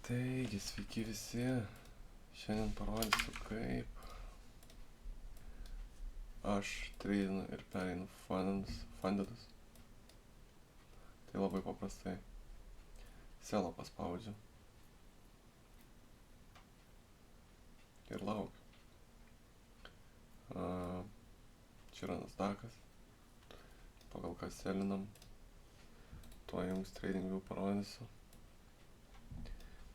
Taigi, sveiki visi. Šiandien parodysiu, kaip aš treidinu ir pereinu fundedus. Tai labai paprastai. Selą paspaudžiu. Ir laukiu. Čia yra Nasdaqas. Pagal ką selinam. Tuo jums TradingView parodysiu.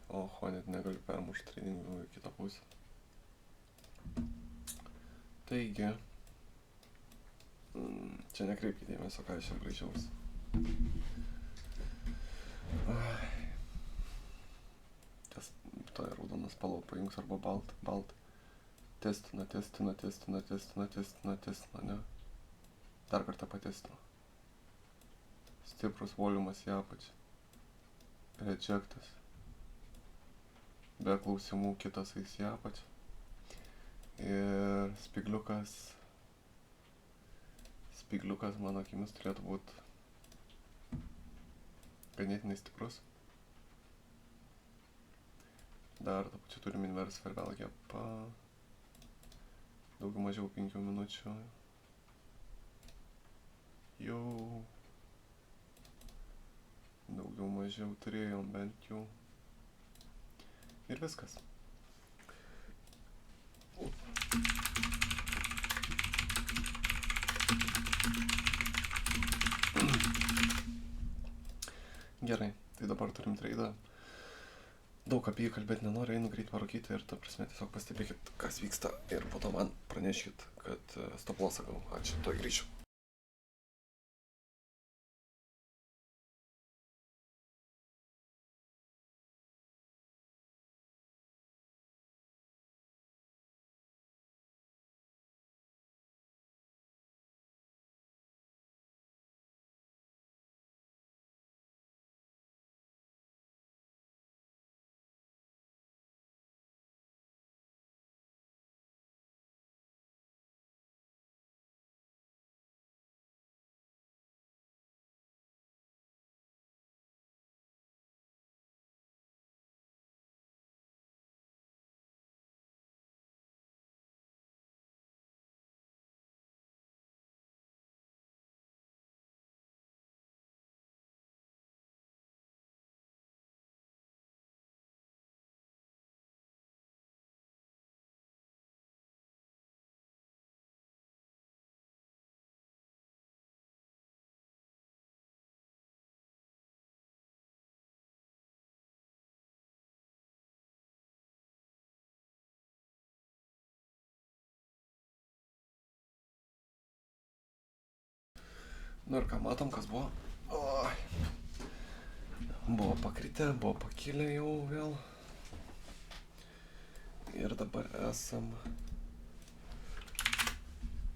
Oho, net negaliu permušti TradingView į kitą pusę. Taigi, čia nekreipkite dėmesio, ką aš čia braižiausi. To yra raudonas spalva paimks arba baltą. Testina, ne. Dar kartą patestinu. Stiprus volumas į apačią. Rejectas. Be klausimų kitas eis į apačią. Ir spygliukas mano akimis turėtų būti ganėtinai stiprus. Dar tą pačią turim inversą ir vėl gapą. Daugiau mažiau 5 minučių. Jau daugiau mažiau turėjom bent jau. Ir viskas. Gerai, tai dabar turim treidą. Daug apie jį kalbėti nenoriu, einu greit parūkyti ir ta prasme tiesiog pastebėkit, kas vyksta ir po to man praneškit, kad stop lossą gavau. Ačiū, tuoj grįšiu. Nu ir ką matom, kas buvo? Buvo pakritę, buvo pakilę jau vėl. Ir dabar esam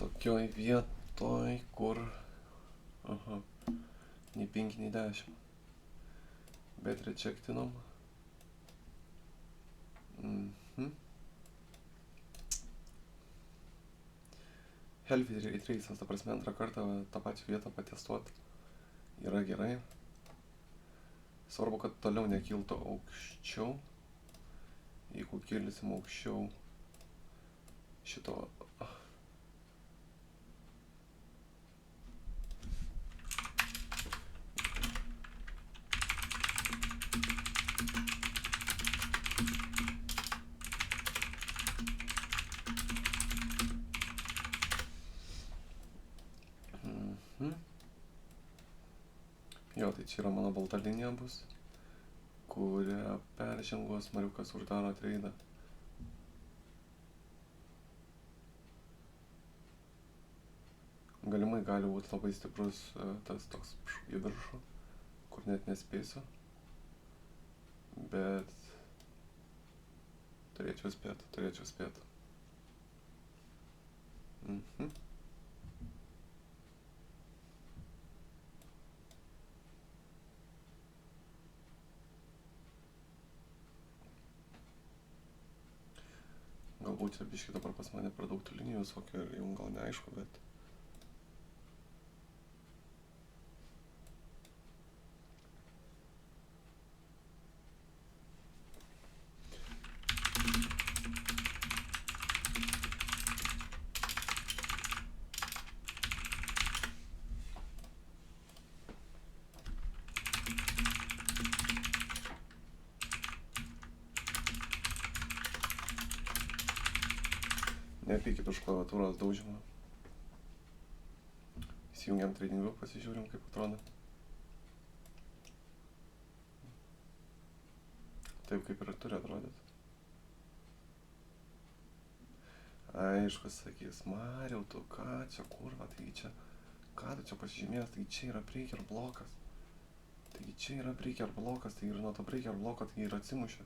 tokioj vietoj, kur nei 5, nei 10. Bet rejectinom. Healthy retrace'as, ta prasme antrą kartą tą pačią vietą patestuot yra gerai. Svarbu, kad toliau nekiltų aukščiau. Jeigu kilsim aukščiau šito... Jo, tai čia yra mano balta linija bus, kurią peržengus mariukas uždaro treidą. Galimai gali būti labai stiprus tas toks į viršų, kur net nespėsiu, bet turėčiau spėt. Galbūt čia biškį dabar pas mane per daug tų linijų visokių ir jums gal neaišku, bet... Nepykit už klaviatūros daužymą. Įsijungiam TradingView, pasižiūrim, kaip atrodo. Taip kaip ir turi atrodyti. Aišku, sakys, Mariau, tu ką čia, kurva, taigi čia, ką tu čia pasižymėjęs, taigi čia yra breaker blokas. Taigi čia yra breaker blokas, taigi ir nuo to breaker bloko taigi ir atsimušė.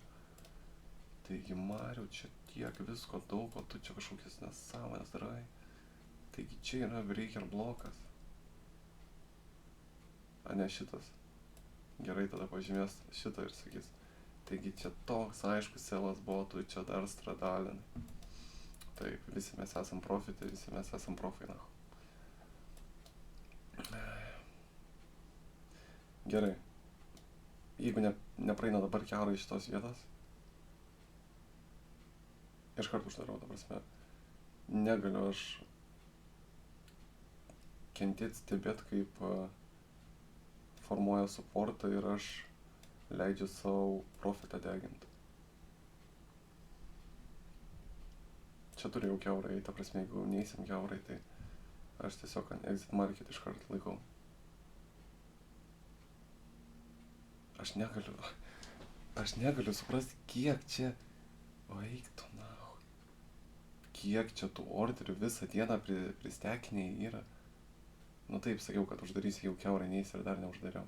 Taigi, Mariau, čia tiek visko daug, o tu čia kažkokias nesąmonės darai. Taigi čia yra breaker blokas. A ne šitas. Gerai, tada pažymės šitą ir sakys. Taigi čia toks aiškus selas buvo, tu čia dar stradalinai. Taip, visi mes esam profitė, visi mes esam profai, na. Gerai. Jeigu nepraeina dabar kiaurai iš šitos vietos, iškart uždarau, ta prasme. Negaliu aš kentėti stebėti, kaip formuoja supportą ir aš leidžiu savo profitą deginti. Čia turi jau kiaurai, ta prasme, jeigu neįsim kiaurai, tai aš tiesiog ant exit market iškart laikau. Aš negaliu suprasti, kiek čia, o eik tu nahui, kiek čia tų orderių visą dieną pristekiniai yra. Nu taip, sakiau, kad uždarysiu, jau kiaurai neįs ir dar neuždariau.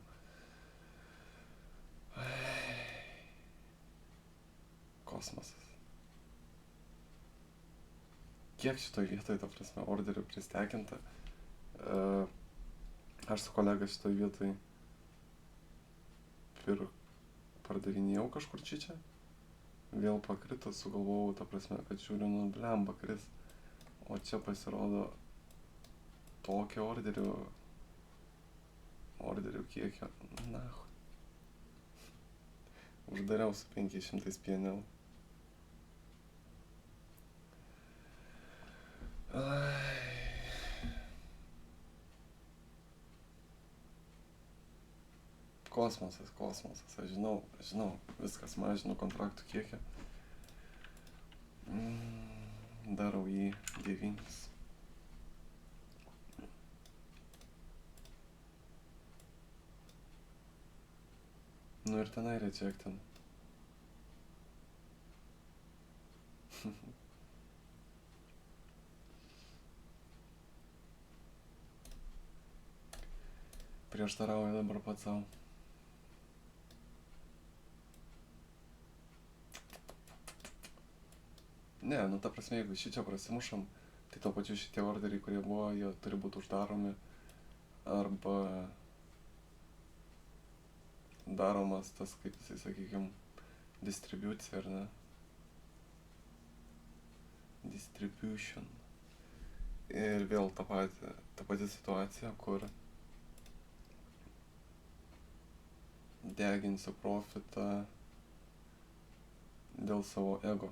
Kosmosas. Kiek šitoj vietoj, ta prasme, orderių pristekinta. Aš su kolega šitoj vietoj pardavinėjau kažkur čia. Vėl pakrito, sugalvojau, ta prasme, kad žiūriu, nu blemba kris. O čia pasirodo tokio orderių kiekio. Nahu. Uždariau su 500 PNL. Kosmosas, aš žinau, viskas mažinu kontraktų kiekį. Darau jį 9. Nu ir tenai rejectin. Prieštarauju dabar pats savo. Ne, nu ta prasme, jeigu šičia prasimušam, tai to pačiu šitie orderiai, kurie buvo, jie turi būti uždaromi arba daromas tas, kaip jisai, sakykim, distribucija, ar ne? Distribution. Ir vėl ta pati situacija, kur deginsiu profitą dėl savo ego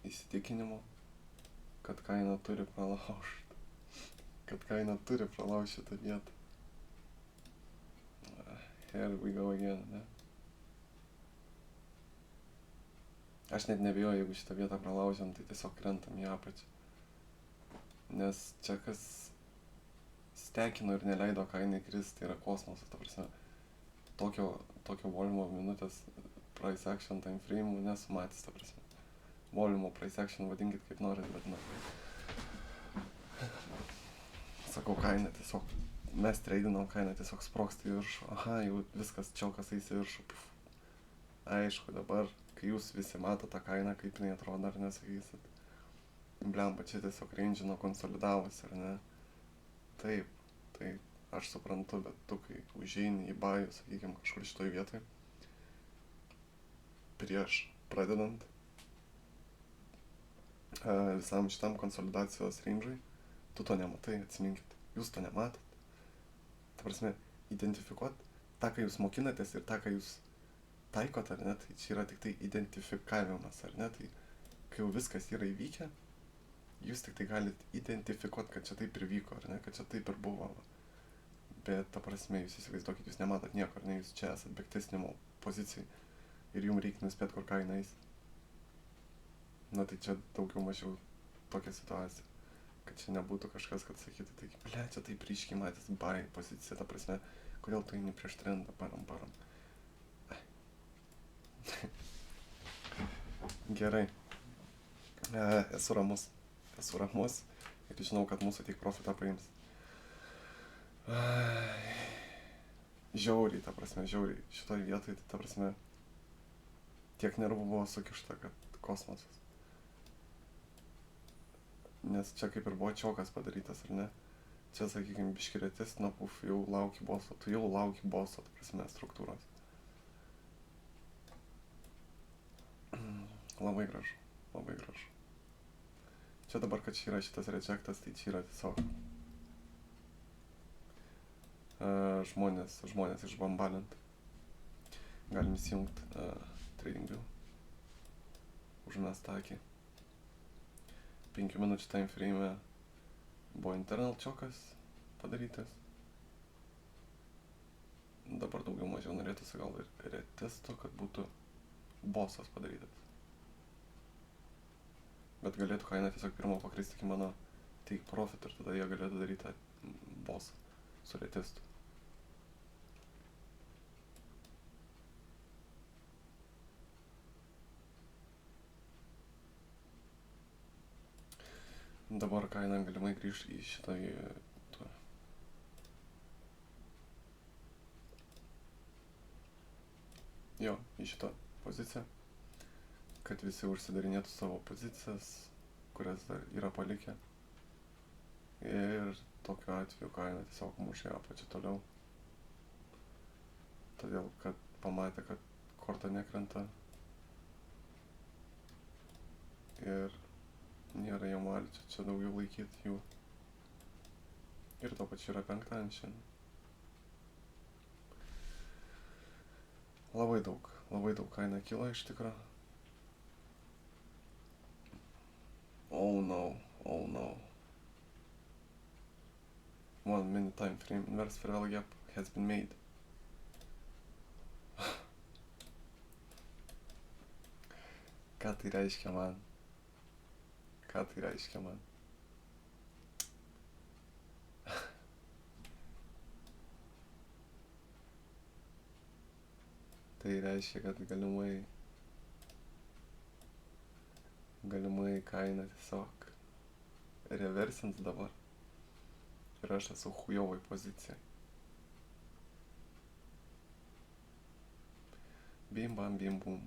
įsitikinimo, kad kaina turi pralaužti. Kad kaina turi pralaužti šitą vietą. Here we go again, ne? Aš net nebijoju, jeigu šitą vietą pralaužiam, tai tiesiog krentam į apačią. Nes čia kas stekino ir neleido kainai kristi, tai yra kosmosas, ta prasme. Tokio volumo minutės price action time frame nesu matęs, ta prasme. Volumo price action vadinkit kaip norit, bet na. Sakau, kaina tiesiog, mes tradinam, kaina tiesiog sprogsta į viršų. Aha, jau viskas čiaukas eis į viršų. Aišku, dabar, kai jūs visi mato tą kainą, kaip jinai atrodo, ar nesakysit. Blemba, čia tiesiog rangino konsolidavosi, ar ne? Taip, aš suprantu, bet tu, kai užeini į bajų, sakykim, kažkur šitoj vietoj, prieš pradedant visam šitam konsolidacijos range'ui, tu to nematai, atsiminkit, jūs to nematot. Ta prasme, identifikuot tą, ką jūs mokinatės ir tą, ką jūs taikot, ar ne, tai čia yra tik tai identifikavimas, ar ne, tai kai jau viskas yra įvykę, jūs tik tai galit identifikuot, kad čia taip ir vyko, ar ne, kad čia taip ir buvo. Bet, ta prasme, jūs įsivaizduokit, jūs nematot nieko, ar ne, jūs čia esat backtestinimo pozicijai ir jums reikia nuspėti, kur kaina eis. Na tai čia daugiau mažiau tokia situacija. kad čia nebūtų kažkas, kad sakytų, taigi, ble, čia taip ryškiai matys bai pozicija, ta prasme, kodėl tu eini prieš trendą, param. Gerai. Esu ramus ir žinau, kad mūsų tik profitą paims. Žiauriai, ta prasme, šitoj vietoj, ta prasme, tiek nervų buvo sukišta, kad kosmosas. Nes čia kaip ir buvo čiokas padarytas, ar ne? Čia, sakykime, biškiretis, na puf, jau lauki boso, ta prasme, struktūros. Labai gražu. Čia dabar, kad čia yra šitas rejectas, tai čia yra tiesiog žmonės išbambalint. Galim įsijungti trading view. Užmest akį. 5 minučių time frame buvo internal čiokas padarytas. Dabar daugiau mažiau norėtųsi gal ir retesto, kad būtų bosas padarytas. Bet galėtų kaina tiesiog pirmo pakristi iki mano take profit ir tada jie galėtų daryti bosą su retestu. Dabar kaina galimai grįž į šitą vietą. Jo, į šitą poziciją, kad visi užsidarinėtų savo pozicijas, kurias dar yra palikę. Ir tokiu atveju kaina tiesiog mušė apačią toliau. Todėl, kad pamatė, kad korta nekrenta. Ir nėra jam valčio čia daugiau laikyti jų. Ir to pačiu yra penktadienį šiandien. Labai daug kaina kilo iš tikro. Oh no. 1 minute time frame inverse fair value gap has been made. Ką tai reiškia man? Tai reiškia, kad galimai kaina tiesiog reversins dabar. Ir aš esu chujovoj pozicijai. Bim bum.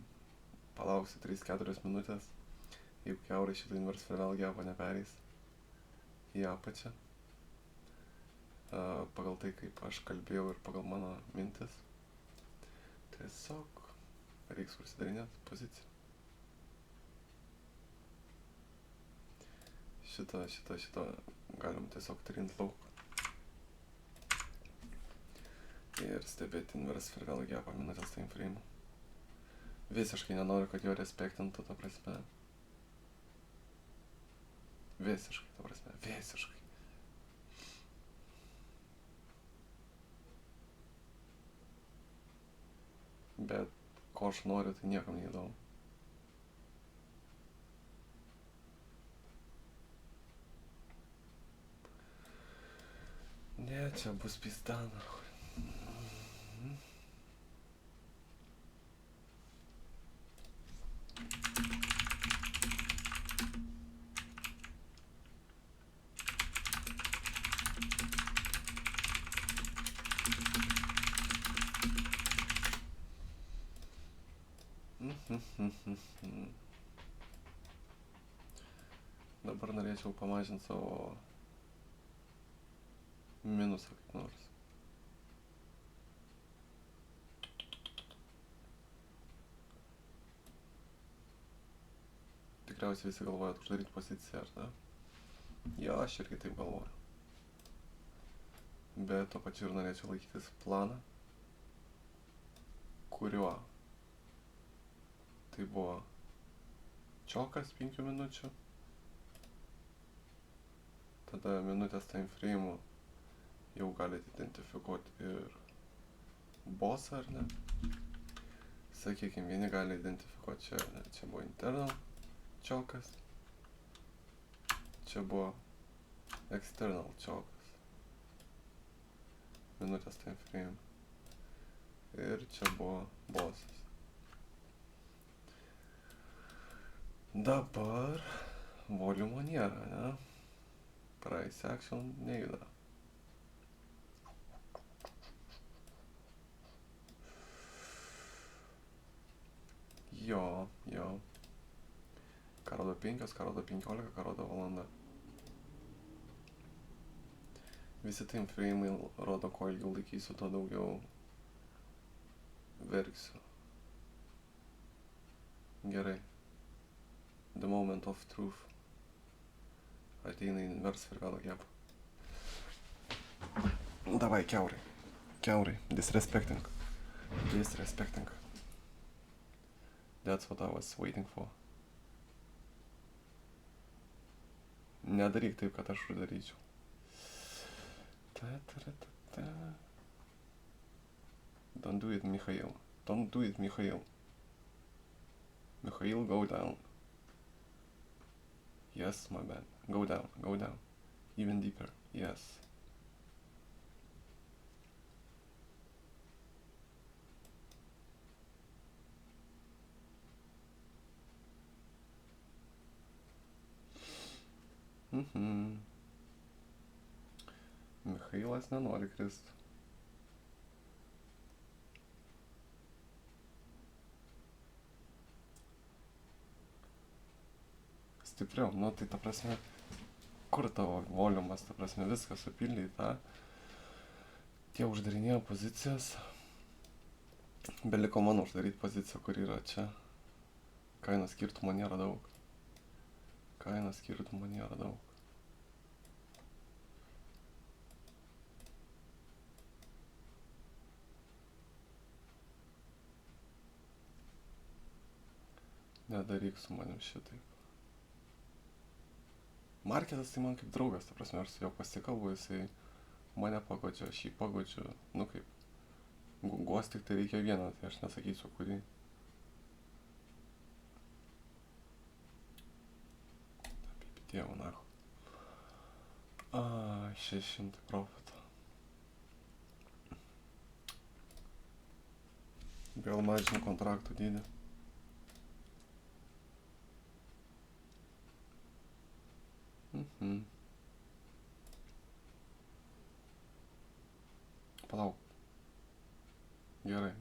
Palauksiu 3-4 minutės. Jeigu kiaurai šitą inverse fair value gapą nepereis į apačią. Pagal tai, kaip aš kalbėjau ir pagal mano mintis. Tiesiog reiks užsidarinėti poziciją. Šitą galim tiesiog trint lauk. Ir stebėti inverse fair value gapą minutės time frame. Visiškai nenoriu, kad jo respektintų, ta prasme. Visiškai. Bet ko aš noriu, tai niekam neįdomu. Ne, čia bus pistana. Dabar norėčiau pamažinti savo minusą kaip nors. Tikriausiai visi galvojat uždaryti poziciją, ar ne? Jo, aš irgi taip galvoju. Bet to pačiu ir norėčiau laikytis planą, kuriuo tai buvo čiokas 5 minučių. Tada minutės time frame jau galite identifikuoti ir bossą, ar ne? Sakykime, vieni gali identifikuoti čia buvo internal čiokas. Čia buvo External chokas. Minutės time frame. Ir čia buvo bossas. Dabar volumo nėra, ne? Price action nejuda. Jo. Ką rodo 5, ką rodo 15, ką rodo valanda. Visi time frame'ai rodo, kuo ilgiau laikysiu, to daugiau verksiu. Gerai. The moment of truth. Ateina inverse ir vėl gap. Davai, kiaurai. Disrespecting. That's what I was waiting for. Nedaryk taip, kad aš uždaryčiau. Don't do it, Mikhail. Mikhail, go down. Yes, my man. Go down. Even deeper. Yes. Mikhailas nenori krist. Stipriau, nu tai ta prasme, kur tavo volumas, ta prasme, viskas supildė į tą. Tie uždarinėjo pozicijas. Beliko man uždaryti poziciją, kur yra čia. Kainos skirtumo nėra daug. Nedaryk su manim šitaip. Marketas tai man kaip draugas, ta prasme, aš su juo pasikalbu, jisai mane pagodžia, aš jį pagodžiu, nu kaip, guos tik tai reikia vieną, tai aš nesakysiu kurį. Dievo nacho. 600 profito. Vėl mažinu kontraktų dydį. Palauk. Gerai.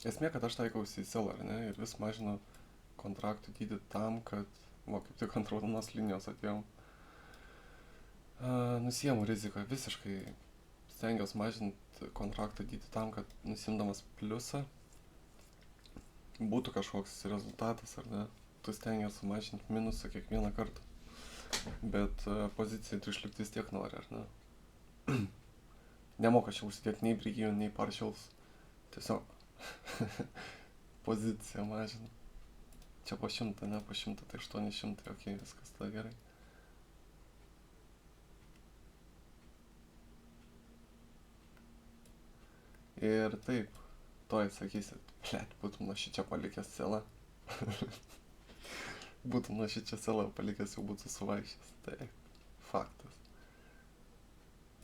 Esmė, kad aš taikausi į seller, ne, ir vis mažinu kontraktų dydį tam, kad, kaip tik ant raudonos linijos atėjom, nusiemu riziką visiškai, stengiuosi mažinti kontraktą dydį tam, kad nusimdamas pliusą būtų kažkoks rezultatas, ar ne, tu stengiuosi mažinti minusą kiekvieną kartą, bet pozicijai tu išlikti vis tiek nori, ar ne. Nemoka čia užsidėti nei break-even, nei partials, tiesiog poziciją mažinu. Čia po 100, ne po 100, tai 800, okei, viskas tada gerai. Ir taip, toj sakysit, būtum nuo šičia palikęs celą. Būtum nuo šičia celą palikęs, jau būtų suvaikščias, taip, faktas.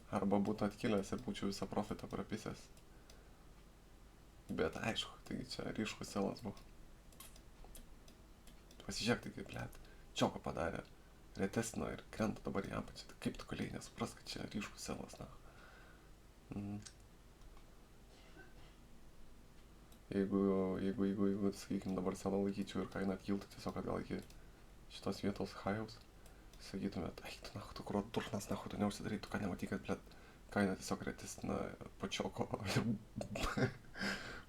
Arba būtų atkilęs ir būčiau visą profitą prapisęs. Bet aišku, taigi čia ryškus selas buvo. Pasižiūrėk, tai kaip, čioko padarė, retesino ir krenta dabar į apačią. Tai kaip tu galėjai nesupras, kad čia ryškus selas, na. Jeigu, sakykim, dabar selą laikyčiau ir kaina atkiltų tiesiog atgal iki šitos vietos high'aus, sakytumėt, tu nahu, tu kuro durnas, nahu, tu neužsidarai, tu ką nematai, kad, kaina tiesiog retesina po čioko ir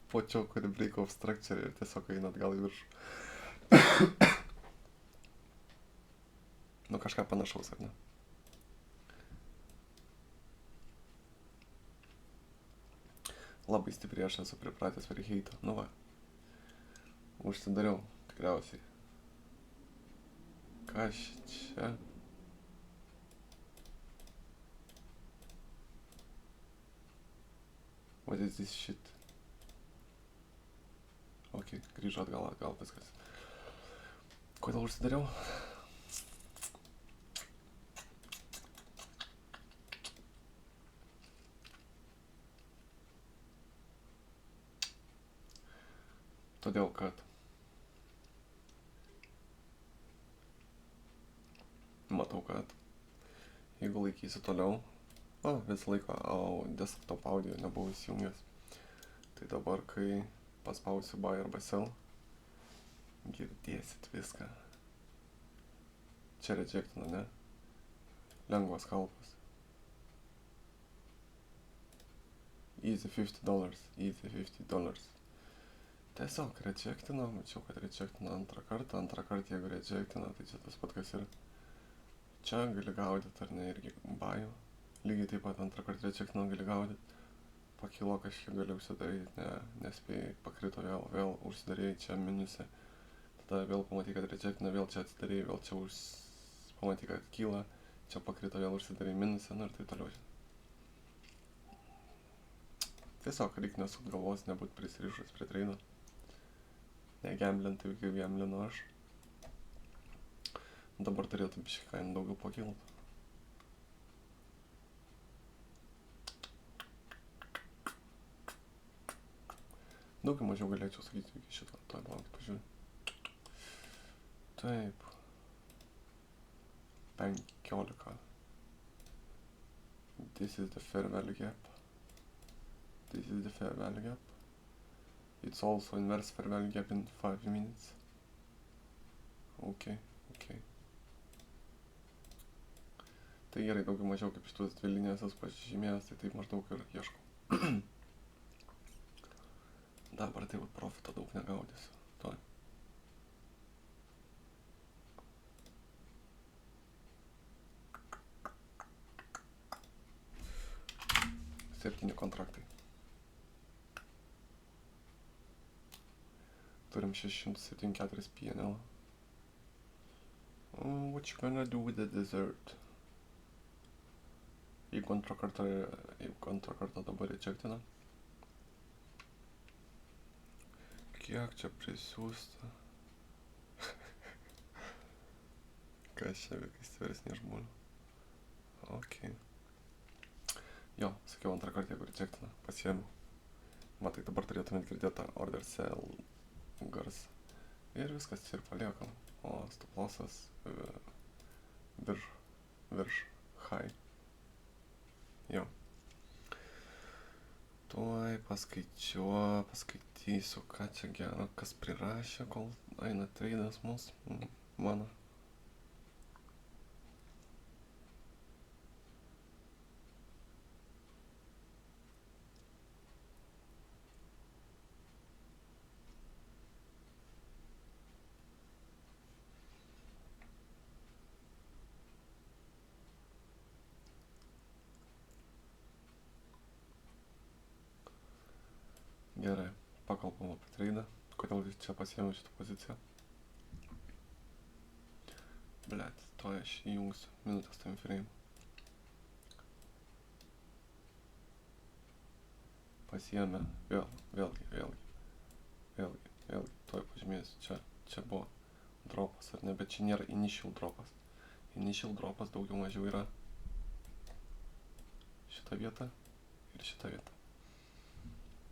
po čioko ir break of structure ir tiesiog eina atgal į viršų. Nu kažką panašaus, ar ne? Labai stipriai aš esu pripratęs prie heito, nu va. Užsidariau, tikriausiai. Kas čia? What is this shit? Ok, grįžo atgal, viskas. Kodėl užsidariau? Todėl, kad matau, kad jeigu laikysi toliau, visą laiką desktop audio nebuvo įsijungęs. Tai dabar, kai paspausiu buy arba sell, girdėsit viską. Čia rejectina, ne? Lengvas kalpas. Easy $50, easy $50. Tiesiog rejectina, mačiau, kad rejectina antrą kartą jeigu rejectina, tai čia tas pat kas ir čia gali gaudyti, ar ne, irgi buy. Lygiai taip pat antrą kartą rejectina gali gaudyti. Pakilo kažkiek, gali užsidaryti, nespėjai, pakrito vėl užsidarėjai čia minuse. Tada vėl pamatai, kad rejectina, vėl čia atsidarėjai, vėl čia pamatai, kad kyla, čia pakrito, vėl užsidarėjai minuse, ir taip toliau. Tiesiog reikia nesukt galvos, nebūt prisirišus prie treido. Negemblint taip, kaip gemblinu aš. Dabar turėtų biškį kainą daugiau pakilti. Daugiau mažiau galėčiau sakyti iki šito. Tuoj, laukit, pažiūrėjau. Taip. 15. This is the fair value gap. This is the fair value gap. It's also inverse fair value gap in 5 minutes. Okay. Tai gerai, daugiau mažiau kaip šitus dvi linijas esu pasižymėjęs, tai taip maždaug ir ieškau. Dabar tai profito daug negaudysiu. Tuoj. 7 kontraktai. Turim 674 PNL. What you gonna do with the dessert? Jeigu antrą kartą dabar rejectina. Kiek čia prisiųsta? Kas čia vaikais tveresnė žmonių? Ok. Jo, sakiau antrą kartą, jeigu rejectina, pasiėmiau. Matai, dabar turėtumėt girdėti tą order sell garsą. Ir viskas čia ir paliekam. O stop lossas virš high. Jo. Tuoj paskaitysiu, ką čia gero, kas prirašė, kol eina treidas mano. Gerai, pakalbam apie treidą, kodėl čia pasiėmiau šitą poziciją. Blet, to aš įjungsiu minutės time frame. Pasiėmė, vėlgi, tuoj pažymėsiu, čia buvo dropas, ar ne, bet čia nėra initial dropas. Initial dropas daugiau mažiau yra šita vieta ir šita vieta.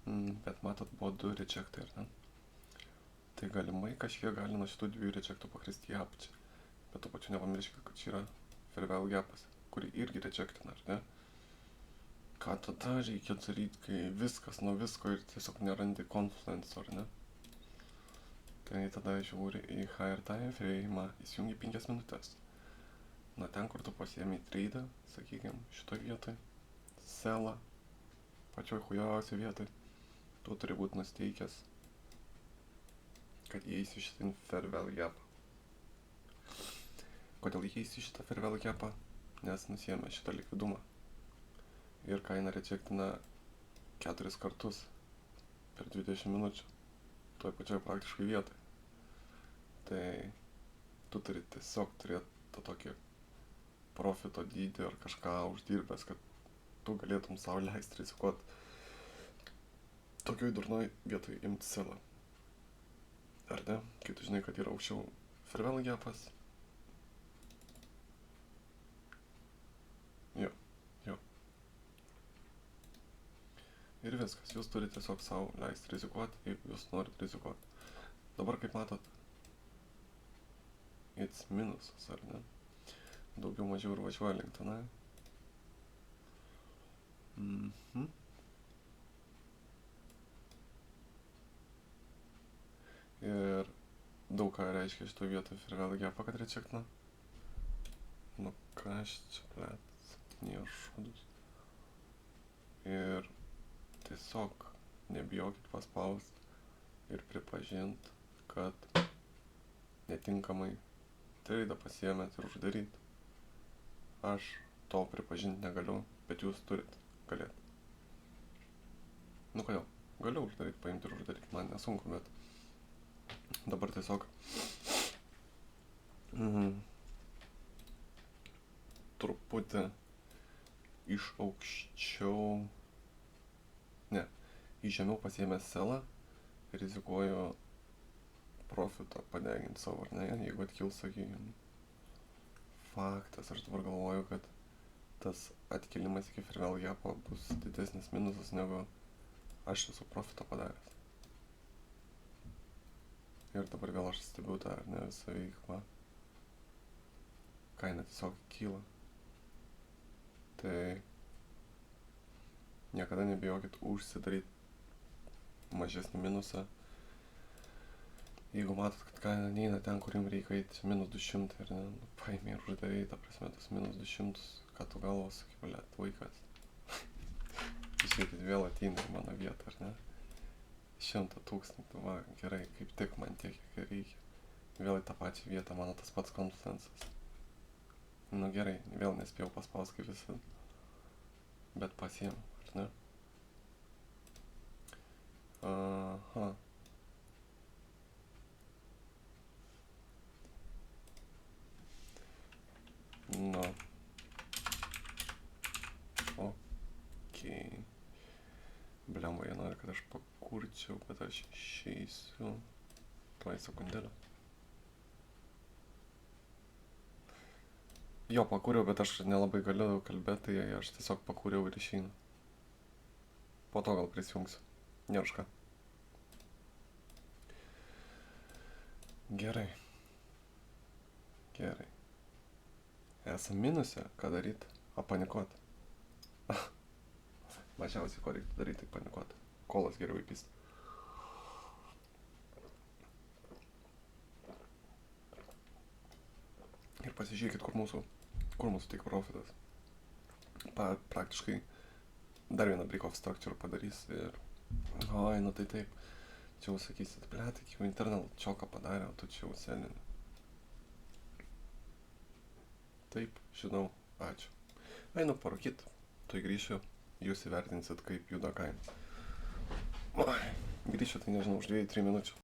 Bet matot, buvo 2 rejectai, ar ne? Tai galimai kažkiek gali nuo šitų 2 rejectų pakristi į apačią. Bet tuo pačiu nepamirškite, kad čia yra fair value gapas, kurį irgi rejectina, ar ne? Ką tada reikia daryti, kai viskas nuo visko ir tiesiog nerandi confluence, ar ne? Tai tada žiūri į higher time frame, įsijungi 5 minutės. Na ten, kur tu pasiėmei treidą, sakykime, šitoj vietoj, sellą, pačioj hujavusioj vietoj. Tu turi būti nusteikęs, kad įeisi šitą fair value gapą. Kodėl įeisi šitą fair value gapą? Nes nusiėmė šitą likvidumą. Ir kaina rejectina 4 kartus per 20 minučių. Toj pačioj praktiškai vietoj. Tai tu turi tiesiog turėti tą tokį profito dydį ar kažką uždirbęs, kad tu galėtum savo leisti rizikuoti tokioj durnoj vietoj imti sellą. Ar ne? Kai tu žinai, kad yra aukščiau fair value gapas. Jo. Ir viskas, jūs turite tiesiog savo leisti rizikuoti, jeigu jūs norit rizikuoti. Dabar kaip matot, it's minusas, ar ne? Daugiau mažiau ir važiuoja link tenai. Ir daug ką reiškia šitoj vietoj ir vėl gepą, kad rečekna. Nu kas čia, blet, 7 šūdus. Ir tiesiog nebijokit paspaust ir pripažint, kad netinkamai treidą pasiėmėt ir uždaryt. Aš to pripažint negaliu, bet jūs turit galėt. Nu kodėl? Galiu uždaryt, paimti ir uždaryt, man nesunku, bet dabar tiesiog truputį iš aukščiau, ne, iš žemiau pasiėmęs selą, rizikuoju profitą padeginti savo, ar ne, jeigu atkils, sakykime. Faktas, aš dabar galvoju, kad tas atkilimas iki Fairwell gapo bus didesnis minusas, negu aš esu profitą padaręs. Ir dabar vėl aš stebiu tą, ar ne, visą veiklą. Kaina tiesiog kyla. Tai niekada nebijokit užsidaryti mažesnį minusą. Jeigu matot, kad kaina neina ten, kur jums reikia eiti, minus 200, ar ne, paėmė ir uždarėjai, ta prasme, tas minus 200, ką tu galvos, kaip, blet, vaikas. Išeikit vėl ateina į mano vietą, ar ne? 100 000, va, gerai, kaip tik man tiek, kiek reikia. Vėl į tą pačią vietą, mano tas pats konfluencas. Nu gerai, vėl nespėjau paspaust kaip visada. Bet pasiėmiau, ar ne? Aha. Nu. Okei. Blemba, jie nori, kad aš pakurčiau, bet aš išeisiu. Tuoj sekundėlę. Jo, pakūriau, bet aš nelabai galiu kalbėti, tai aš tiesiog pakūriau ir išeinu. Po to gal prisijungsiu. Nėra ką. Gerai. Gerai. Esam minuse, ką daryt? Apanikuot. Mažiausiai, ko reiktų daryti, tai panikuot. Kolas geriau įpist. Ir pasižiūrėkit, kur mūsų tik profitas. Praktiškai dar vieną break of structure padarys ir... Oi, nu tai taip. Čia jau sakysit, blet, iki jau internal čioką padarė, o tu čia jau selini. Taip, žinau, ačiū. Einu parūkyt, tuoj grįšiu, jūs įvertinsit, kaip juda kaina. Grįšiu, tai nežinau, už 2-3 minučių.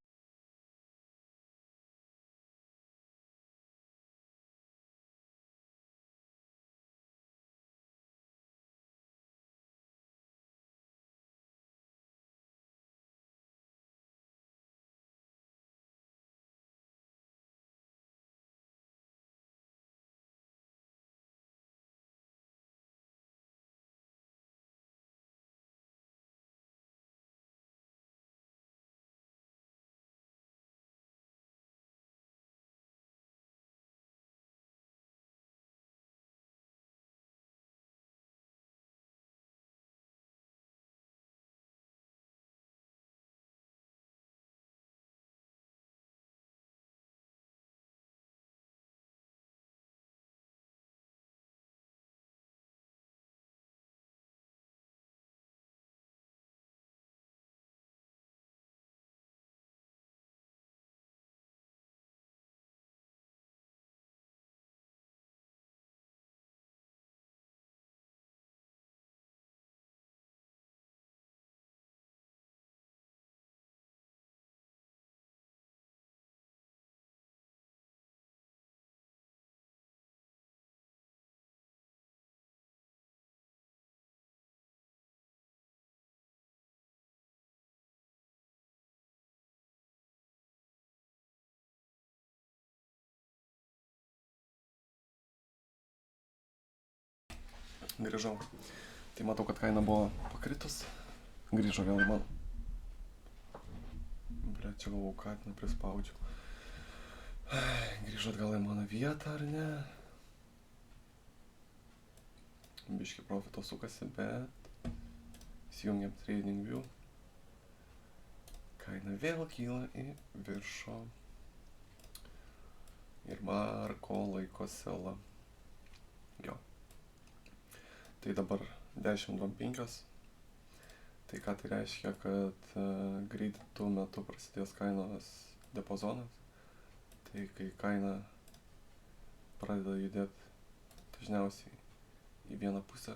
Grįžau. Tai matau, kad kaina buvo pakritus. Grįžo vėl į mano. Ble, čia galvau, katiną prispaudžiau. Grįžu atgal į mano vietą, ar ne? Biški profito sukasi, bet įsijungiam TradingView. Kaina vėl kyla į viršų. Ir Marko laiko sela. Jo. Tai dabar 10.25. Tai ką tai reiškia, kad greitų metu prasidės kainos diapazonas. Tai kai kaina pradeda judėti dažniausiai į vieną pusę,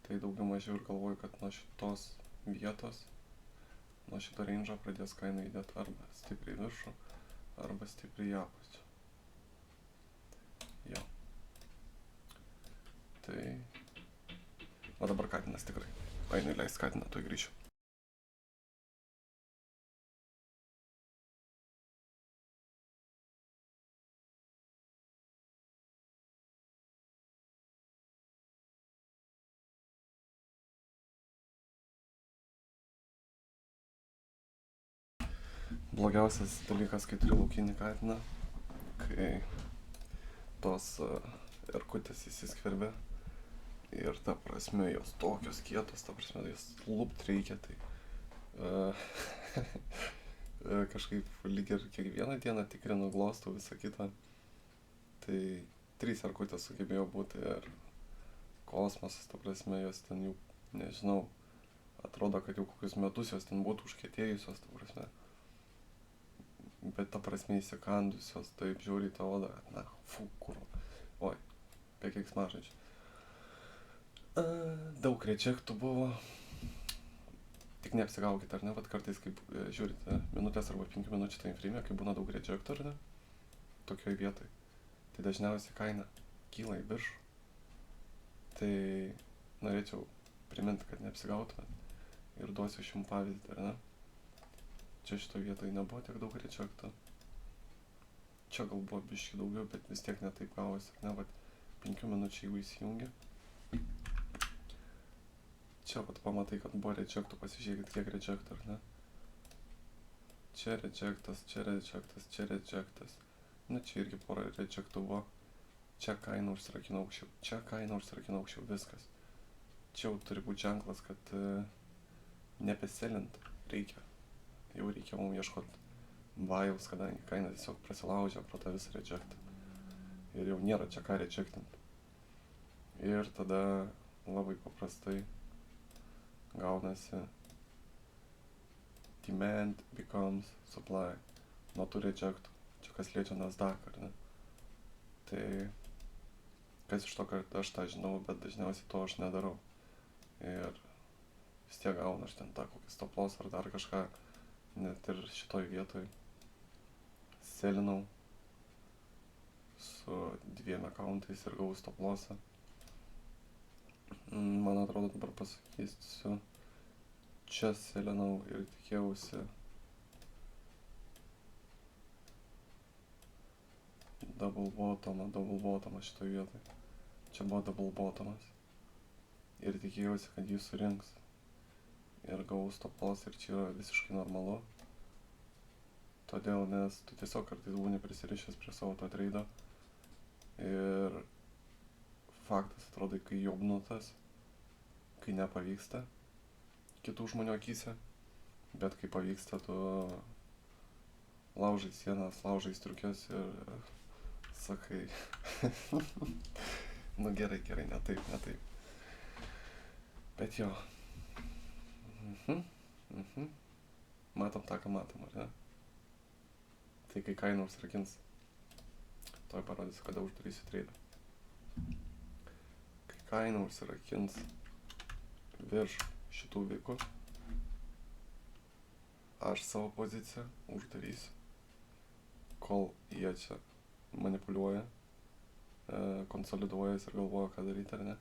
tai daugiau mažiau ir galvoju, kad nuo šitos vietos, nuo šito range'o pradės kaina judėti arba stipriai viršų, arba stipriai į apačią. Jo. Tai... O dabar katinas tikrai. Einu įleist katiną, tuoj grįšiu. Blogiausias dalykas, kai turi laukinį katiną, kai tos erkutės įsiskverbia ir ta prasme jos tokios kietos, ta prasme jos lupt reikia, tai kažkaip lyg ir kiekvieną dieną tikrinu, glostau visą kitą. Tai 3 erkutės sugebėjo būti ir kosmosas, ta prasme jos ten jau, nežinau, atrodo, kad jau kokius metus jos ten būtų užkietėjusios, ta prasme. Bet ta prasme įsikandusios, taip žiūri tą odą, na, fu, kur. Oi, be keiksmažodžių. Daug rejectų buvo. Tik neapsigaukit, ar ne, vat kartais, kaip žiūrite, minutės arba 5 minučių time frame, kai būna daug rejectų, ar ne, tokioj vietoj, tai dažniausiai kaina kyla į viršų. Tai norėčiau priminti, kad neapsigautumėt ir duosiu jums pavyzdį, ar ne. Čia šito vietoje nebuvo tiek daug rejectų. Čia gal buvo biški daugiau, bet vis tiek netaip gavosi, ar ne, vat 5 minučių jeigu įsijungia. Čia vat pamatai, kad buvo rejectų, pasižiūrėkit kiek rejectų, ar ne. Čia rejectas, čia rejectas, čia rejectas. Na čia irgi pora rejectų buvo. Čia kaina užsirakino aukščiau, čia kaina užsirakino aukščiau, viskas. Čia jau turi būti ženklas, kad nebeselint reikia. Jau reikia mums ieškoti bajaus, kadangi kaina tiesiog prasilaužia pro tą visą rejectą. Ir jau nėra čia ką rejectinti. Ir tada labai paprastai gaunasi demand becomes supply. Nuo tų rejectų. Čia kas liečia Nasdaq, ar ne? Tai kas iš to, kad aš tą žinau, bet dažniausiai to aš nedarau. Ir vis tiek gaunu aš ten tą kokį stop loss ar dar kažką. Net ir šitoj vietoj selinau su 2 accountais ir gavau stop lossą. Man atrodo dabar pasakysiu, čia selinau ir tikėjausi double bottomą šitoj vietoj. Čia buvo double bottomas ir tikėjausi, kad jį surinks. Ir gavau stop loss ir čia yra visiškai normalu. Todėl, nes tu tiesiog kartais būni prisirišęs prie savo to treido. Ir faktas atrodo, kai jobnutas, kai nepavyksta kitų žmonių akyse, bet kai pavyksta, tu laužai sienas, laužai striukės ir sakai, nu gerai, ne taip. Bet jo. Matom tą, ką matom, ar ne? Tai kai kaina užsirakins, toj parodysiu, kada uždarysiu treidą. Kai kaina užsirakins virš šitų vikų, aš savo poziciją uždarysiu, kol jie čia manipuliuoja, konsoliduojas ir galvoja, ką daryti, ar ne.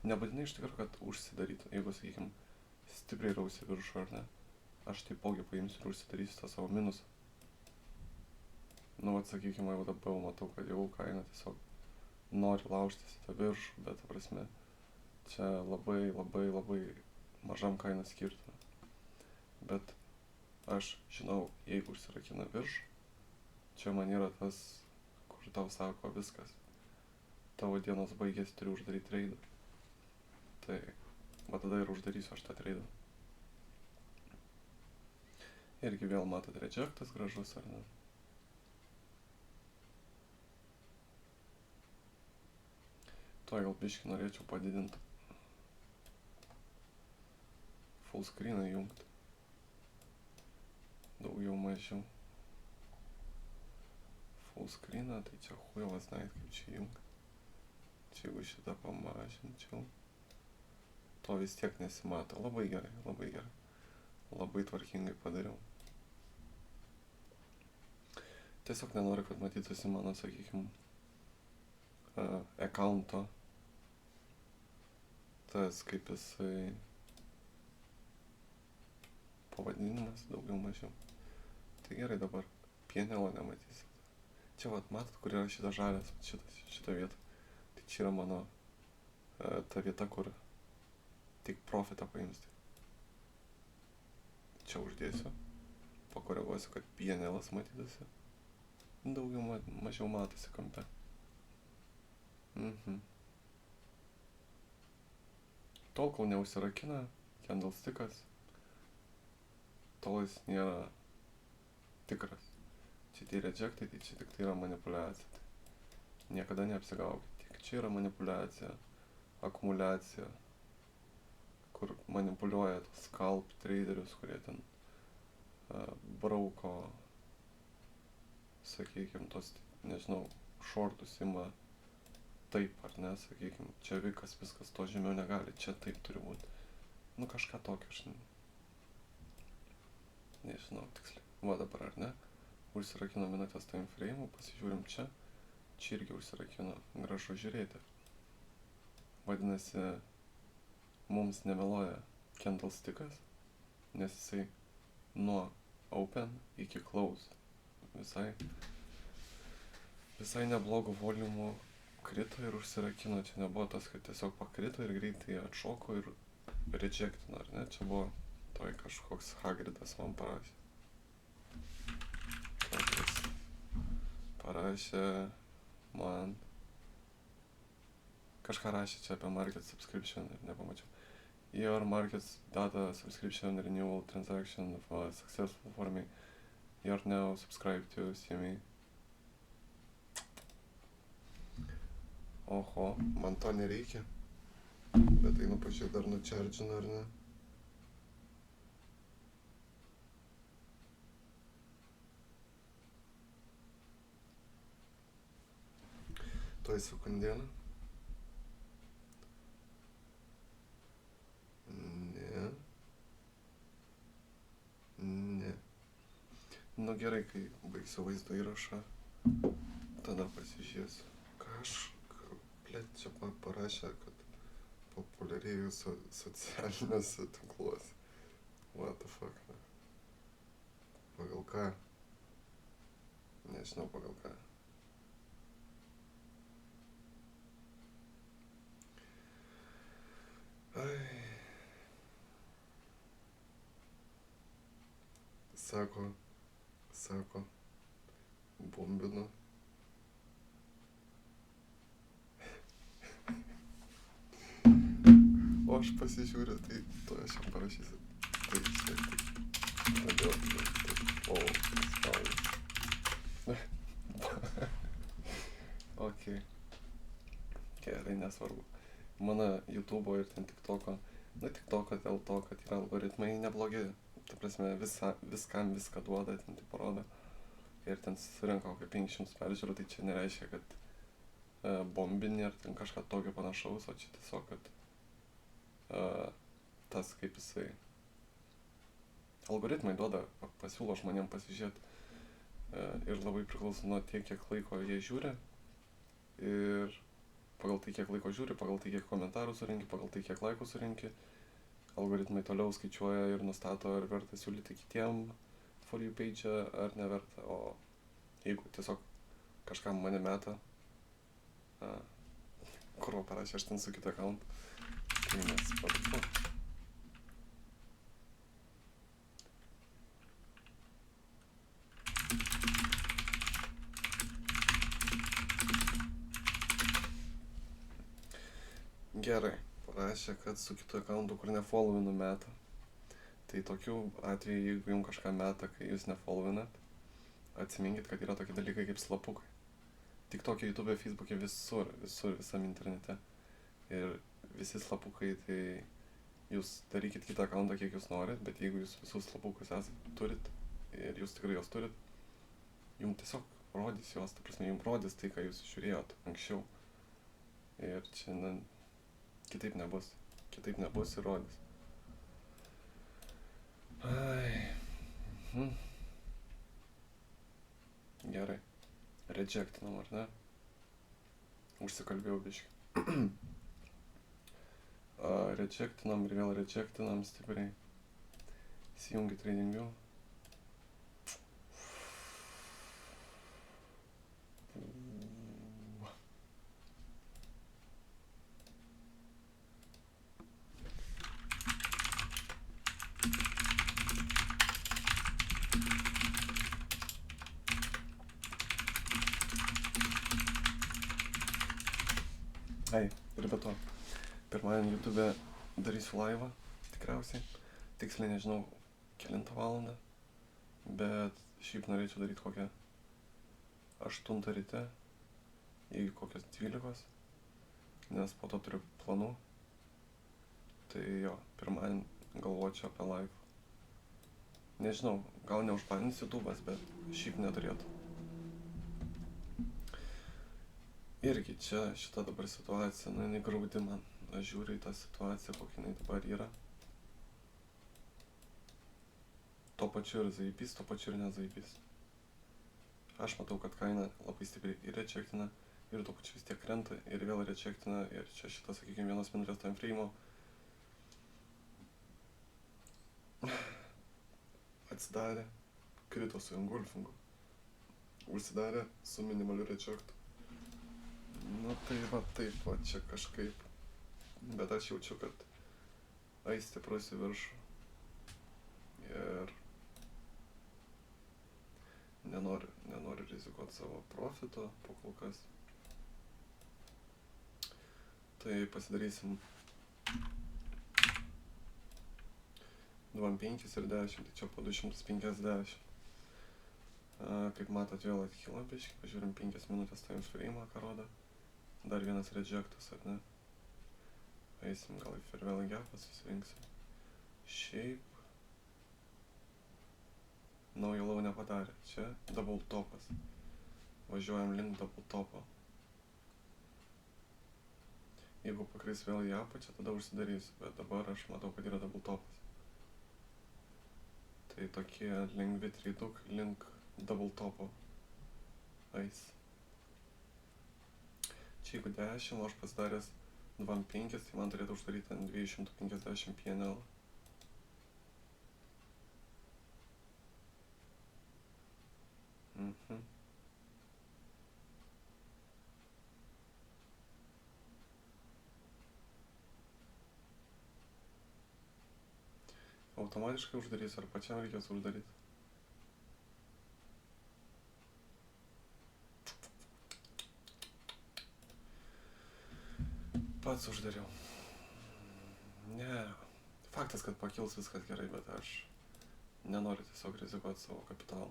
Nebūtinai iš tikrųjų, kad užsidarytų, jeigu, sakykim, stipriai rausi viršų, ar ne, aš taipogi paimsiu ir užsidarysiu tą savo minusą. Nu, vat, sakykim, jau dabar matau, kad jau kaina tiesiog nori laužtis į tą viršų, bet, ta prasme, čia labai mažam kainos skirtumui. Bet aš žinau, jeigu užsirakina virš, čia man yra tas, kur tau sako viskas. Tavo dienos baigėsi, turiu uždaryti treidą. Tai, va tada ir uždarysiu aš tą treidą. Irgi vėl matot rejectas gražus, ar ne? Tuo gal biškį norėčiau padidinti. Full screeną jungti. Daugiau mažiau. Full screeną, tai čia huilas znait kaip čia jungti. Čia jeigu šitą pamažinčiau, to vis tiek nesimato. Labai gerai, labai gerai. Labai tvarkingai padariau. Tiesiog nenoriu, kad matytųsi mano, sakykim, accounto. Tas kaip jisai pavadinimas, daugiau mažiau. Tai gerai, dabar pienelo nematysit. Čia vat matot, kur yra šitas žalias, šita vieta. Tai čia yra mano ta vieta, kur tik profitą paims. Čia uždėsiu, pakoreguosiu, kad pienelas matytųsi. Daugiau mažiau matosi kampe. Tol, kol neužsirakina candlestickas, tol jis nėra tikras. Čia tie rejectai, tai čia tik tai yra manipuliacija. Tai niekada neapsigaukit. Tik čia yra manipuliacija, akumuliacija, kur manipuliuoja tos scalp traderius, kurie ten brauko, sakykim, tos, nežinau, shortus ima taip, ar ne, sakykim, čia viskas to žemiau negali, čia taip turi būti. Nu, kažką tokio, aš nežinau tiksliai. Va dabar, ar ne, užsirakino minutės time frame, pasižiūrim čia, čia irgi užsirakino, gražu žiūrėti. Vadinasi, mums nemeluoja candlestickas, nes jisai nuo open iki close visai neblogų volumų krito ir užsirakino. Čia nebuvo tas, kad tiesiog pakrito ir greitai atšoko ir rejectino, ar ne? Čia buvo toj kažkoks Hagridas man parašė. Parašė man kažką rašė čia apie market subscription ir nepamačiau. Your markets data subscription renewal transaction was successful for me. You're now subscribed to CME. Oho, man to nereikia. Bet einu pažiūrėti, dar nučardžinu, ar ne? Tuoj sekundėlę. Ne. Nu gerai, kai baigsiu vaizdo įrašą, tada pasižiūrėsiu. Čia parašė, kad populiarėju socialiniuose tinkluose. What the fuck, ne? Pagal ką? Nežinau pagal ką. Sako, bombino. O aš pasižiūriu, tai to aš jam parašysiu. Tai čia Ok. Gerai, nesvarbu. Mano YouTube'o ir ten TikTok'o. TikTok'o dėl to, kad yra algoritmai neblogi. Ta prasme, viskam viską duoda, ten tai parodo. Ir ten surinka kokią 500 peržiūrų, tai čia nereiškia, kad bombinį ar ten kažką tokio panašaus, o čia tiesiog, kad tas kaip jisai algoritmai duoda, pasiūlo žmonėm pasižiūrėti ir labai priklauso nuo tiek, kiek laiko jie žiūri ir pagal tai, kiek laiko žiūri, pagal tai, kiek komentarų surinki, pagal tai, kiek laikų surinki, algoritmai toliau skaičiuoja ir nustato, ar verta siūlyti kitiem for you page ar neverta, o jeigu tiesiog kažkam mane meta, kur parašė, aš ten su kitą account, tai mes padačiau. Gerai, parašė, kad su kitu accountu, kur nefollowinu meta. Tai tokiu atveju, jeigu jums kažką meta, kai jūs nefollowinat, atsiminkit, kad yra tokie dalykai kaip slapukai. Tik tokia YouTube, Facebook'e, visur, visam internete. Ir visi slapukai, tai jūs darykit kitą accountą, kiek jūs norit, bet jeigu jūs visus slapukus turit, ir jūs tikrai jos turit, jums tiesiog rodys jos, ta prasme, jums rodys tai, ką jūs žiūrėjot anksčiau. Ir čia, kitaip nebus ir rodys. Ai. Gerai. Rejectinam, ar ne? Užsikalbėjau biškį. Rejectinam ir vėl rejectinam stipriai. Įsijungi tradingiau. Ai, ir be to, pirmadienį YouTube darysiu laivą, tikriausiai. Tiksliai nežinau, kelintą valandą, bet šiaip norėčiau daryti kokią 8 ryte, iki kokios 12, nes po to turiu planų. Tai jo, pirmadienį galvočiau apie laivą. Nežinau, gal neužbanins YouTube'as, bet šiaip neturėtų. Irgi čia šita dabar situacija, jinai graudi man. Aš žiūriu į tą situaciją, kokia jinai dabar yra. Tuo pačiu ir zaibys, tuo pačiu ir nezaibys. Aš matau, kad kaina labai stipriai ir rejectina, ir tuo pačiu vis tiek krenta, ir vėl rejectina, ir čia šita, sakykime, 1 minutės time frame'o. Atsidarė, krito su engulfingu. Užsidarė su minimaliu rejectu. Tai va taip, va čia kažkaip. Bet aš jaučiu, kad eis stiprus į viršų. Ir nenoriu rizikuoti savo profito po kol kas. Tai pasidarysim 2.5 ir 10, tai čia po 250. Kaip matot, vėl atkyla biškį, pažiūrim 5 minutės time frame'ą, ką rodo. Dar vienas rejectas, ar ne? Eisim gal į farewell gapą, susirinksim. Šiaip naujo low nepadarė. Čia double topas. Važiuojam link double topo. Jeigu pakris vėl į apačią, tada užsidarysiu, bet dabar aš matau, kad yra double topas. Tai tokie lengvi tridukai link double topo eis. Čia jeigu 10, o aš pasidaręs 2.5, tai man turėtų uždaryti ant 250 PNL. Automatiškai uždarys, ar pačiam reikės uždaryti? Pats uždariau. Ne, faktas, kad pakils viskas gerai, bet aš nenoriu tiesiog rizikuoti savo kapitalą.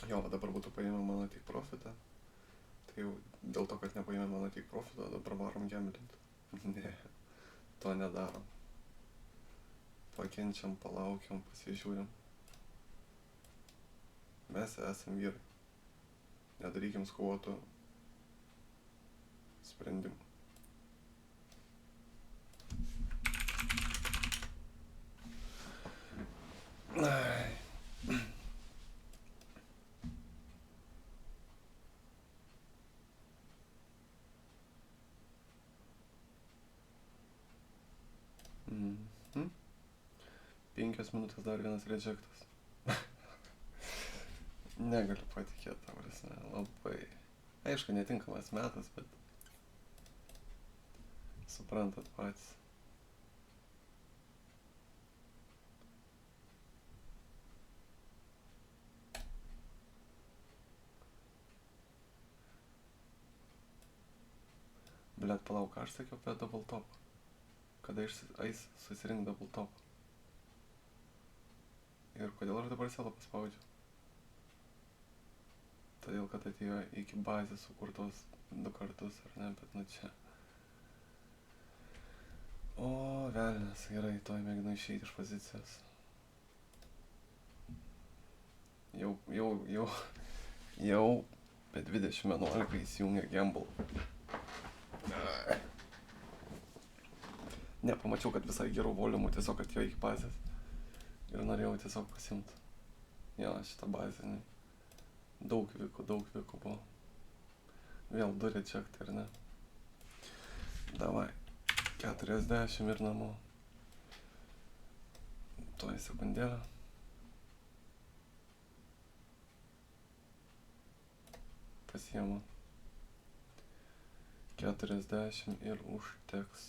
Jo, dabar būtų paėmę mano tik profitą. Tai jau dėl to, kad nepaėmė mano tik profitą, dabar varom gamblinti. Ne, to nedarom. Pakenčiam, palaukiam, pasižiūrim. Mes esam vyrai. Nedarykim skubotų sprendimų. Mhm. 5 minutės dar vienas rejectas. Negaliu patikėti, ta prasme, labai. Aišku, netinkamas metas, bet suprantat patys. Blet, palauk, ką aš sakiau apie double top? Kada eis susirink double top? Ir kodėl aš dabar selą paspaudžiu? Todėl, kad atėjo iki bazės sukurtos 2 kartus, ar ne, bet nu čia. O, velnias, gerai, toj mėginu išeiti iš pozicijos. Jau be 20:11 įsijungia gamble. Ne, pamačiau, kad visai gerų volumų tiesiog atėjo iki bazės. Ir norėjau tiesiog pasimti. Jo, šitą bazę, ne. Daug vikų buvo. Vėl 2 rejectai, ar ne? Davai. 40 ir namo. Tuoj sekundėlę. Pasiemu. 40 ir užteks.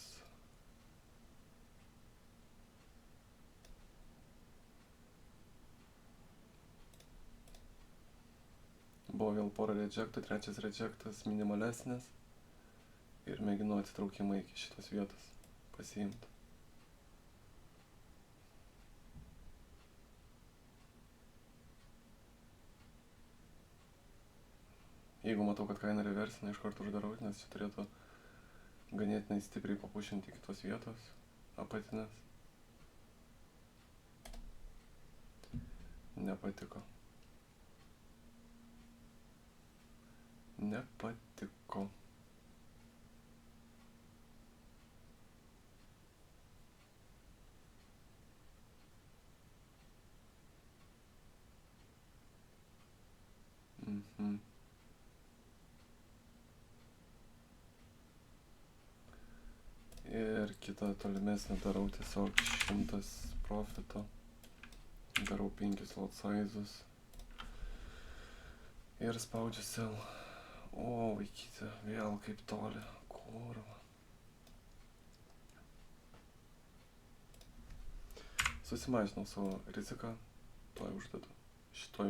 Buvo vėl porą rejectų, 3 rejectas minimalesnis. Ir mėginu atitraukimą iki šitos vietos pasiimti. Jeigu matau, kad kaina reversina, iš karto uždarau, nes čia turėtų ganėtinai stipriai papušinti kitos vietos apatinės. Nepatiko. Ir kitą tolimesnį darau tiesiog 100 profito. Darau 5 lot sizus. Ir spaudžiu sell. O, vaikyti, vėl kaip toli. Kurva. Susimažinau savo riziką. Tuoj uždedu. Šitoj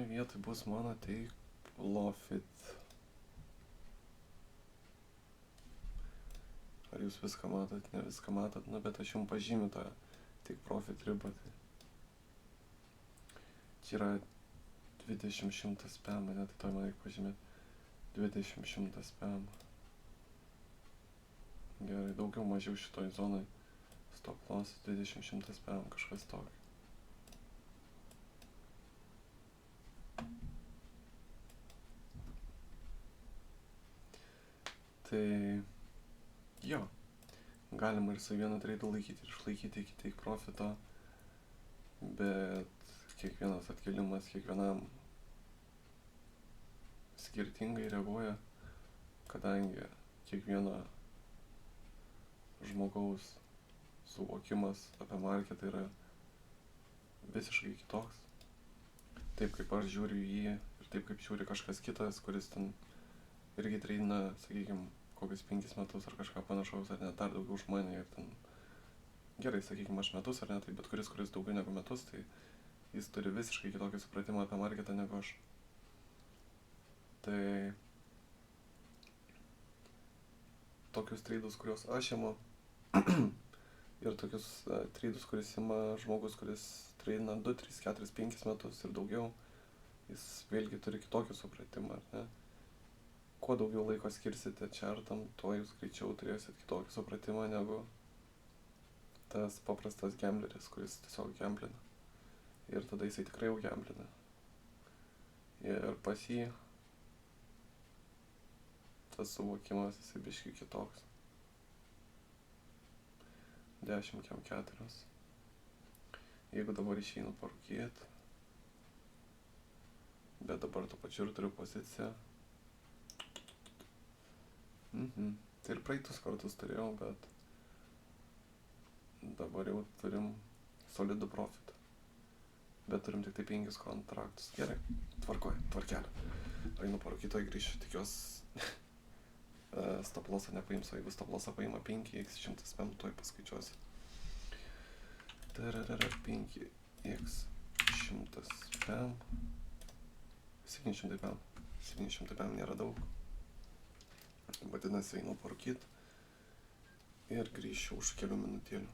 vietoj bus mano take profit. Ar jūs viską matot? Ne viską matot, nu bet aš jums pažymiu tą take profit ribą. Čia yra 20-100 spam, ne, tai toj man reikia pažymėti. 20-100 spam. Gerai, daugiau mažiau šitoj zonai. Stop loss 20-100 spam, kažkas tokio. Tai jo, galima ir su vienu traidu laikyti ir išlaikyti iki take profito, bet kiekvienas atkėlimas kiekvienam skirtingai reaguoja, kadangi kiekvieno žmogaus suvokimas apie marketą yra visiškai kitoks. Taip kaip aš žiūriu į jį ir taip kaip žiūri kažkas kitas, kuris ten irgi treidina, sakykime, kokius 5 metus ar kažką panašaus, ar net dar daugiau už mane ir ten gerai, sakykime, aš metus ar ne, tai bet kuris daugiau negu metus, tai jis turi visiškai kitokį supratimą apie marketą negu aš. Tai tokius treidus, kuriuos aš imu ir tokius treidus, kuris ima žmogus, kuris treidina 2, 3, 4, 5 metus ir daugiau, jis vėlgi turi kitokį supratimą, ar ne? Kuo daugiau laiko skirsite čartam, tuo jūs greičiau turėsit kitokį supratimą negu tas paprastas gambleris, kuris tiesiog gamblina. Ir tada jisai tikrai jau gamblina. Ir pas jį tas suvokimas jisai biškai kitoks. 10 kem 4. Jeigu dabar išeinu parūkyt, bet dabar tuo pačiu ir turiu poziciją. Tai ir praeitus kartus turėjau, bet dabar jau turim solidų profitą. bet turim tik tai 5 kontraktus. Gerai, tvarkelė. Einu parūkyt, tai grįšiu, tikiuosi stop-lossą nepaims, o jeigu stop-lossą paima 5x100 pem, tuoj paskaičiuosiu. 5x100 pem, 700 pem. 700 pem nėra daug. Vadinasi, einu parūkyt ir grįšiu už kelių minutėlių.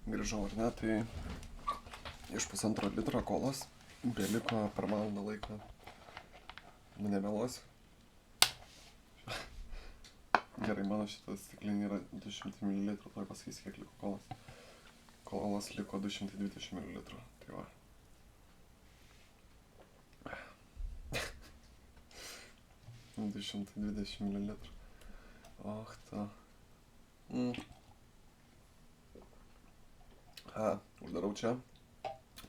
Grįžau, ar ne, tai iš 1,5 litro kolos beliko per valandą laiko. Nemeluosiu. Gerai, mano šitas stiklinė yra 200 ml, tuoj pasakysiu, kiek liko kolos. Kolos liko 220 ml, tai va. — 220 ml. Och, ta. Uždarau čia,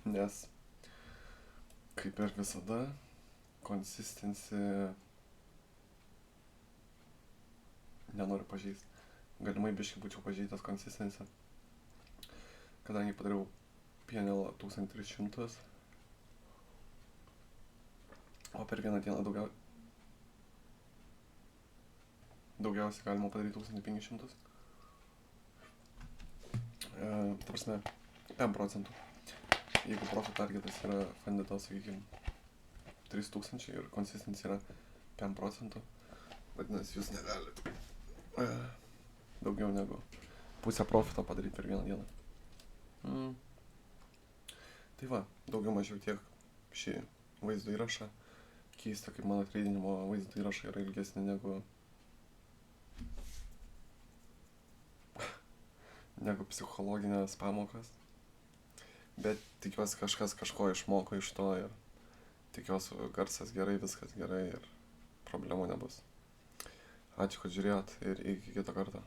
nes kaip ir visada consistency nenoriu pažeisti. Galimai biškį būčiau pažeidęs consistency, kadangi padariau pienelą 1300, o per vieną dieną daugiausiai galima padaryti 1500. Ta prasme, 5%. Jeigu profit targetas yra fundito, sakykime, 3000 ir consistency yra 5%, vadinasi, jūs negalite daugiau negu pusę profito padaryti per vieną dieną. Tai va, daugiau mažiau tiek šį vaizdo įrašą. Keista, kaip mano tradinimo vaizdo įrašai yra ilgesni negu psichologinės pamokas. Bet tikiuosi kažkas kažko išmoko iš to ir tikiuosi garsas gerai, viskas gerai ir problemų nebus. Ačiū, kad žiūrėjot ir iki kito karto.